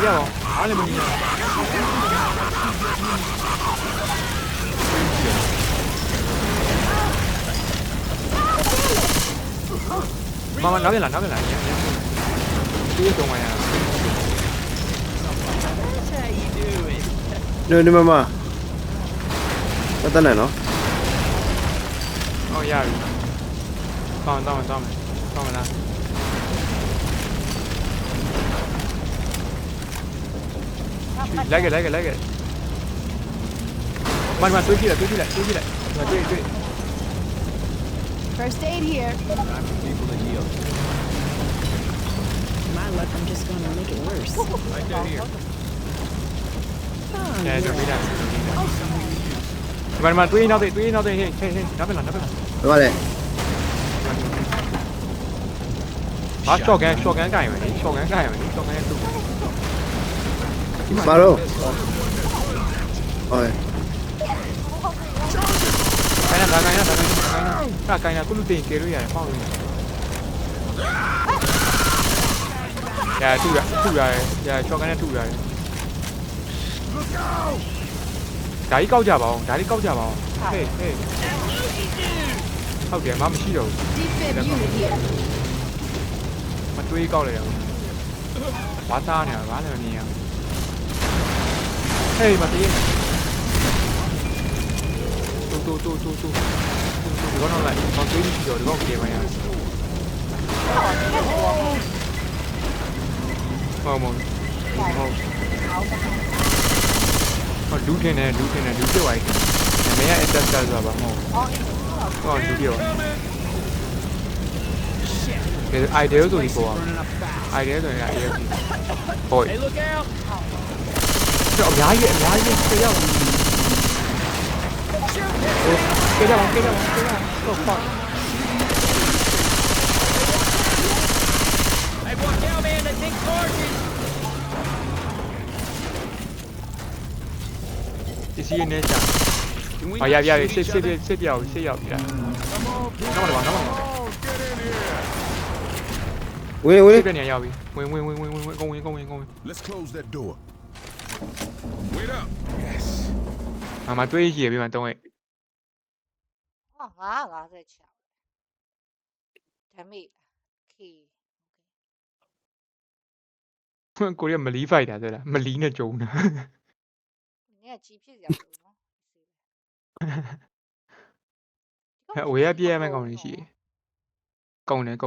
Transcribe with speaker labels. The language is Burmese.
Speaker 1: ရပါအားလည်းမနေရမမနောက်ပြန်လာဒီတော့မှရ
Speaker 2: နေမမတတ်နေနော်
Speaker 1: ဟောရပြီတောင်းမလားလိုက်ခဲ့မန်တွေးကြည့်လိုက်တွေ့
Speaker 3: First aid here. My luck, I'm just gonna make it worse.
Speaker 1: right down here
Speaker 3: Oh,
Speaker 1: ကျန်တော့
Speaker 3: yeah.
Speaker 1: ပြီးတာမန်တွေးနောက်တဲ့ဟေးနောက်ပြန်လာ
Speaker 2: ဟုတ်ပါလေ
Speaker 1: ဟာရှော့ကန်ကင်မယ်လေရှော့ကန်ရဲ့သူ
Speaker 2: မာရောဟုတ်
Speaker 1: ကိုင်းနာကုလူတင်ကေလို့ရတယ်ပေါက်လို့ရတူရရှော့ကန်နဲ့တူရတယ်ဒါကြီးကောက်ကြပါအောင်ဟေးဟုတ်တယ်မမရှိတော့ဘူး
Speaker 3: Defib unit here.
Speaker 1: မတွေးကောက်လိုက်ရဘူးဘာသားနေဘာလဲနေရဟေးမတည်တူဒီကတော့လိုက်ပေါက်တွေးပြီးတော့ဒီကောက်ပြေးပါရဟုတ်လူတင်တယ်လူပြိုက်တယ်မင်းရဲ့ tester ဆိုတာဘာမဟုတ်ဟုတ်လူပြိုက်တယ် idea ဆိုပြီးပေါ် idea ဆိုရင် AFC ဟို
Speaker 4: Hey, look out!
Speaker 1: တော့အများကြီးပြေရောက်ပြေကြပါတော့ပေါ့
Speaker 4: Hey, watch out, man! They take charges!
Speaker 1: ဒီစီနေချာ
Speaker 4: Can we
Speaker 1: ဟော
Speaker 4: not
Speaker 1: ရ
Speaker 4: shoot each
Speaker 1: စစ်
Speaker 4: other?
Speaker 1: ပြောက်ပြီလား
Speaker 4: Come on, people.
Speaker 1: နောက်ပါ
Speaker 2: ဝင်
Speaker 1: စစ်ပြနေရောက်ပြီဝင်ကုန်ဝင်
Speaker 5: Let's close that door. Wait up. Yes.
Speaker 1: အမတွေးရပြီမှတော့
Speaker 6: 哦，我在抢。damage key。
Speaker 1: ကိုရီးယားမလီဖိုက်တာတဲ့လားမလီနဲ့ကြုံတာ
Speaker 6: 你也鸡皮子了。
Speaker 1: ဝေးရပြည့်ရမယ့်ကောင်လေးရှိတယ်ကုန်တယ်